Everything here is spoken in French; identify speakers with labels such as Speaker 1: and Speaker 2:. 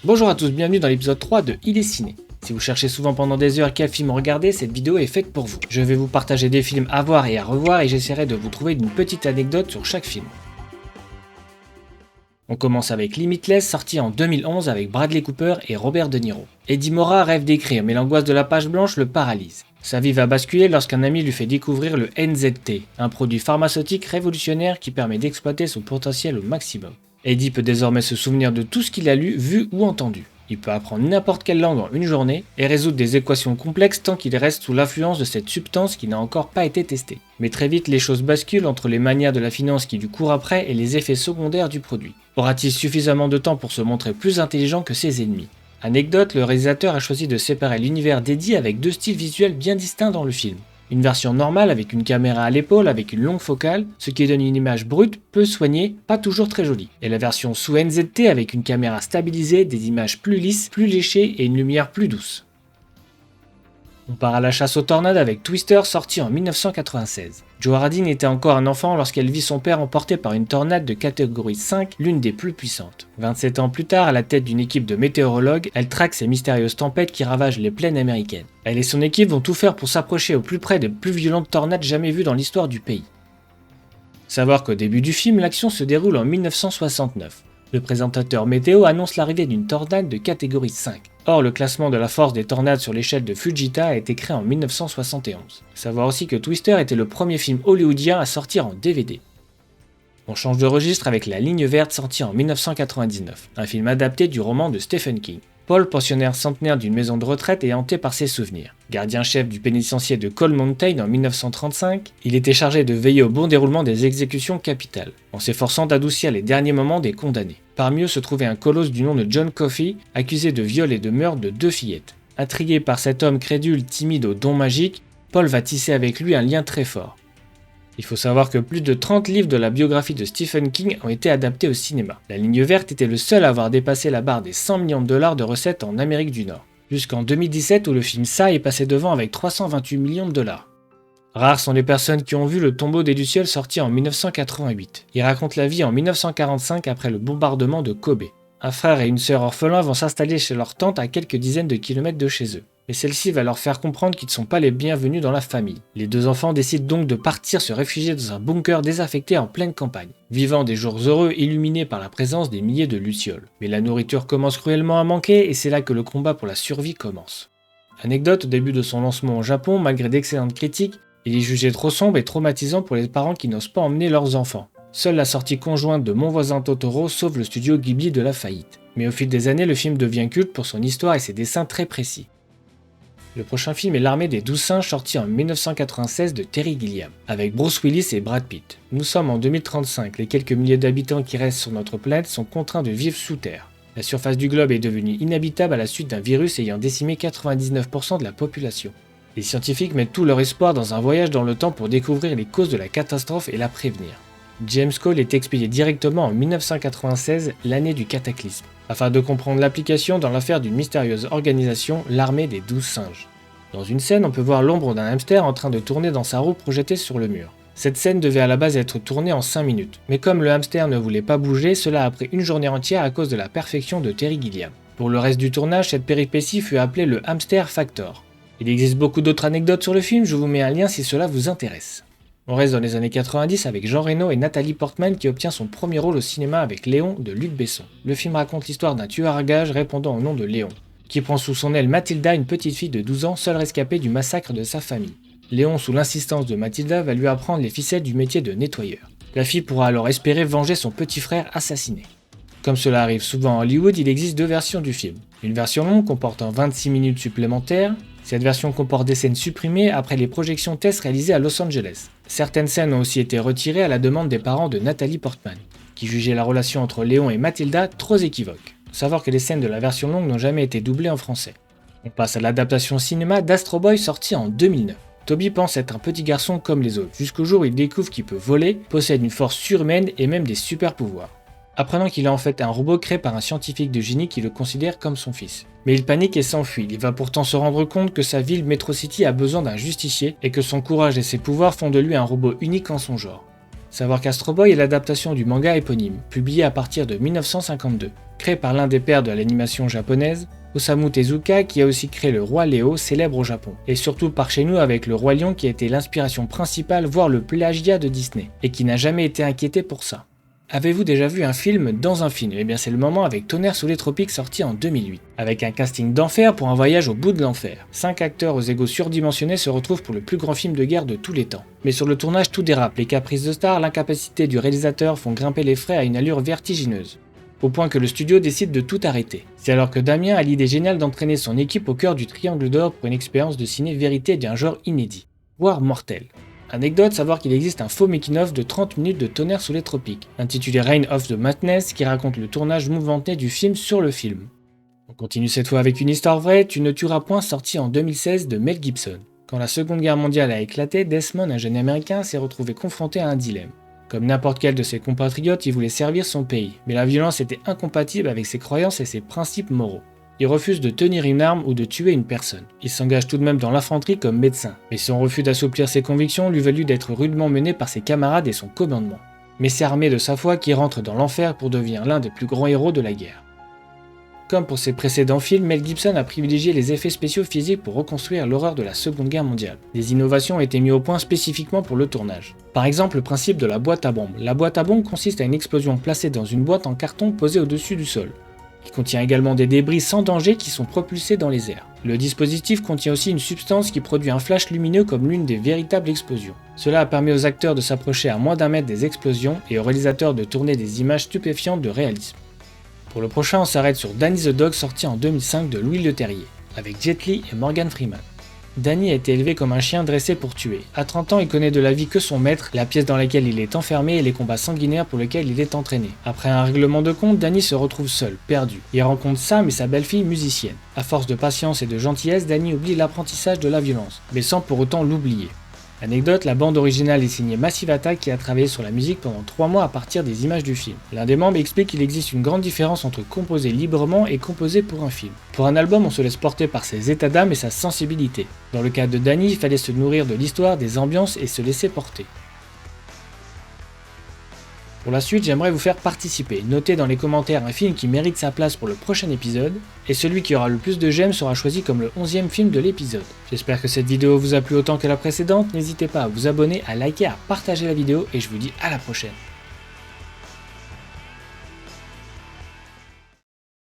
Speaker 1: Bonjour à tous, bienvenue dans l'épisode 3 de Il est ciné. Si vous cherchez souvent pendant des heures quel film regarder, cette vidéo est faite pour vous. Je vais vous partager des films à voir et à revoir et j'essaierai de vous trouver une petite anecdote sur chaque film. On commence avec Limitless, sorti en 2011 avec Bradley Cooper et Robert De Niro. Eddie Mora rêve d'écrire, mais l'angoisse de la page blanche le paralyse. Sa vie va basculer lorsqu'un ami lui fait découvrir le NZT, un produit pharmaceutique révolutionnaire qui permet d'exploiter son potentiel au maximum. Eddie peut désormais se souvenir de tout ce qu'il a lu, vu ou entendu. Il peut apprendre n'importe quelle langue en une journée et résoudre des équations complexes tant qu'il reste sous l'influence de cette substance qui n'a encore pas été testée. Mais très vite, les choses basculent entre les manias de la finance qui lui courent après et les effets secondaires du produit. Aura-t-il suffisamment de temps pour se montrer plus intelligent que ses ennemis ? Anecdote, le réalisateur a choisi de séparer l'univers d'Eddie avec deux styles visuels bien distincts dans le film. Une version normale avec une caméra à l'épaule avec une longue focale, ce qui donne une image brute, peu soignée, pas toujours très jolie. Et la version sous NZT avec une caméra stabilisée, des images plus lisses, plus léchées et une lumière plus douce. On part à la chasse aux tornades avec Twister sorti en 1996. Jo Hardy était encore un enfant lorsqu'elle vit son père emporté par une tornade de catégorie 5, l'une des plus puissantes. 27 ans plus tard, à la tête d'une équipe de météorologues, elle traque ces mystérieuses tempêtes qui ravagent les plaines américaines. Elle et son équipe vont tout faire pour s'approcher au plus près des plus violentes tornades jamais vues dans l'histoire du pays. Savoir qu'au début du film, l'action se déroule en 1969. Le présentateur météo annonce l'arrivée d'une tornade de catégorie 5. Or, le classement de la force des tornades sur l'échelle de Fujita a été créé en 1971. Savoir aussi que Twister était le premier film hollywoodien à sortir en DVD. On change de registre avec La Ligne Verte sorti en 1999, un film adapté du roman de Stephen King. Paul, pensionnaire centenaire d'une maison de retraite, est hanté par ses souvenirs. Gardien-chef du pénitencier de Cold Mountain en 1935, il était chargé de veiller au bon déroulement des exécutions capitales, en s'efforçant d'adoucir les derniers moments des condamnés. Parmi eux se trouvait un colosse du nom de John Coffey, accusé de viol et de meurtre de 2 fillettes. Intrigué par cet homme crédule, timide aux dons magiques, Paul va tisser avec lui un lien très fort. Il faut savoir que plus de 30 livres de la biographie de Stephen King ont été adaptés au cinéma. La Ligne Verte était le seul à avoir dépassé la barre des 100 millions de dollars de recettes en Amérique du Nord, jusqu'en 2017 où le film Ça est passé devant avec 328 millions de dollars. Rares sont les personnes qui ont vu Le Tombeau des Lucioles sorti en 1988. Il raconte la vie en 1945 après le bombardement de Kobe. Un frère et une sœur orphelins vont s'installer chez leur tante à quelques dizaines de kilomètres de chez eux. Mais celle-ci va leur faire comprendre qu'ils ne sont pas les bienvenus dans la famille. Les deux enfants décident donc de partir se réfugier dans un bunker désaffecté en pleine campagne, vivant des jours heureux illuminés par la présence des milliers de lucioles. Mais la nourriture commence cruellement à manquer et c'est là que le combat pour la survie commence. Anecdote, au début de son lancement au Japon, malgré d'excellentes critiques, il est jugé trop sombre et traumatisant pour les parents qui n'osent pas emmener leurs enfants. Seule la sortie conjointe de Mon voisin Totoro sauve le studio Ghibli de la faillite. Mais au fil des années, le film devient culte pour son histoire et ses dessins très précis. Le prochain film est L'Armée des 12 singes sorti en 1996 de Terry Gilliam, avec Bruce Willis et Brad Pitt. Nous sommes en 2035, les quelques milliers d'habitants qui restent sur notre planète sont contraints de vivre sous terre. La surface du globe est devenue inhabitable à la suite d'un virus ayant décimé 99% de la population. Les scientifiques mettent tout leur espoir dans un voyage dans le temps pour découvrir les causes de la catastrophe et la prévenir. James Cole est expédié directement en 1996, l'année du cataclysme, afin de comprendre l'application dans l'affaire d'une mystérieuse organisation, l'Armée des 12 singes. Dans une scène, on peut voir l'ombre d'un hamster en train de tourner dans sa roue projetée sur le mur. Cette scène devait à la base être tournée en 5 minutes, mais comme le hamster ne voulait pas bouger, cela a pris une journée entière à cause de la perfection de Terry Gilliam. Pour le reste du tournage, cette péripétie fut appelée le Hamster Factor. Il existe beaucoup d'autres anecdotes sur le film, je vous mets un lien si cela vous intéresse. On reste dans les années 90 avec Jean Reno et Nathalie Portman qui obtient son premier rôle au cinéma avec Léon de Luc Besson. Le film raconte l'histoire d'un tueur à gages répondant au nom de Léon, qui prend sous son aile Mathilda, une petite fille de 12 ans, seule rescapée du massacre de sa famille. Léon, sous l'insistance de Mathilda, va lui apprendre les ficelles du métier de nettoyeur. La fille pourra alors espérer venger son petit frère assassiné. Comme cela arrive souvent à Hollywood, il existe deux versions du film. Une version longue comportant 26 minutes supplémentaires. Cette version comporte des scènes supprimées après les projections tests réalisées à Los Angeles. Certaines scènes ont aussi été retirées à la demande des parents de Nathalie Portman, qui jugeaient la relation entre Léon et Mathilda trop équivoque. Faut savoir que les scènes de la version longue n'ont jamais été doublées en français. On passe à l'adaptation cinéma d'Astro Boy sorti en 2009. Toby pense être un petit garçon comme les autres, jusqu'au jour où il découvre qu'il peut voler, possède une force surhumaine et même des super pouvoirs. Apprenant qu'il est en fait un robot créé par un scientifique de génie qui le considère comme son fils. Mais il panique et s'enfuit, il va pourtant se rendre compte que sa ville Metro City a besoin d'un justicier et que son courage et ses pouvoirs font de lui un robot unique en son genre. Savoir qu'Astro Boy est l'adaptation du manga éponyme, publié à partir de 1952, créé par l'un des pères de l'animation japonaise, Osamu Tezuka, qui a aussi créé le Roi Léo, célèbre au Japon, et surtout par chez nous avec le Roi Lion qui a été l'inspiration principale, voire le plagiat de Disney, et qui n'a jamais été inquiété pour ça. Avez-vous déjà vu un film dans un film? Eh bien c'est le moment avec Tonnerre sous les tropiques sorti en 2008. Avec un casting d'enfer pour un voyage au bout de l'enfer. 5 acteurs aux égos surdimensionnés se retrouvent pour le plus grand film de guerre de tous les temps. Mais sur le tournage tout dérape, les caprices de stars, l'incapacité du réalisateur font grimper les frais à une allure vertigineuse. Au point que le studio décide de tout arrêter. C'est alors que Damien a l'idée géniale d'entraîner son équipe au cœur du Triangle d'Or pour une expérience de ciné-vérité d'un genre inédit, voire mortel. Anecdote, savoir qu'il existe un faux making-of de 30 minutes de Tonnerre sous les tropiques, intitulé Reign of the Madness, qui raconte le tournage mouvementé du film sur le film. On continue cette fois avec une histoire vraie, Tu ne tueras point, sorti en 2016 de Mel Gibson. Quand la Seconde Guerre mondiale a éclaté, Desmond, un jeune américain, s'est retrouvé confronté à un dilemme. Comme n'importe quel de ses compatriotes, il voulait servir son pays, mais la violence était incompatible avec ses croyances et ses principes moraux. Il refuse de tenir une arme ou de tuer une personne. Il s'engage tout de même dans l'infanterie comme médecin, mais son refus d'assouplir ses convictions lui valut d'être rudement mené par ses camarades et son commandement. Mais c'est armé de sa foi qu'il rentre dans l'enfer pour devenir l'un des plus grands héros de la guerre. Comme pour ses précédents films, Mel Gibson a privilégié les effets spéciaux physiques pour reconstruire l'horreur de la Seconde Guerre mondiale. Des innovations ont été mises au point spécifiquement pour le tournage. Par exemple, le principe de la boîte à bombes. La boîte à bombes consiste à une explosion placée dans une boîte en carton posée au-dessus du sol. Il contient également des débris sans danger qui sont propulsés dans les airs. Le dispositif contient aussi une substance qui produit un flash lumineux comme l'une des véritables explosions. Cela a permis aux acteurs de s'approcher à moins d'un mètre des explosions et aux réalisateurs de tourner des images stupéfiantes de réalisme. Pour le prochain, on s'arrête sur Danny the Dog sorti en 2005 de Louis Leterrier, avec Jet Li et Morgan Freeman. Danny a été élevé comme un chien dressé pour tuer. À 30 ans, il connaît de la vie que son maître, la pièce dans laquelle il est enfermé et les combats sanguinaires pour lesquels il est entraîné. Après un règlement de compte, Danny se retrouve seul, perdu. Il rencontre Sam et sa belle-fille musicienne. À force de patience et de gentillesse, Danny oublie l'apprentissage de la violence, mais sans pour autant l'oublier. Anecdote, la bande originale est signée Massive Attack qui a travaillé sur la musique pendant 3 mois à partir des images du film. L'un des membres explique qu'il existe une grande différence entre composer librement et composer pour un film. Pour un album, on se laisse porter par ses états d'âme et sa sensibilité. Dans le cas de Danny, il fallait se nourrir de l'histoire, des ambiances et se laisser porter. Pour la suite, j'aimerais vous faire participer. Notez dans les commentaires un film qui mérite sa place pour le prochain épisode, et celui qui aura le plus de j'aime sera choisi comme le 11e film de l'épisode. J'espère que cette vidéo vous a plu autant que la précédente, n'hésitez pas à vous abonner, à liker, à partager la vidéo, et je vous dis à la prochaine.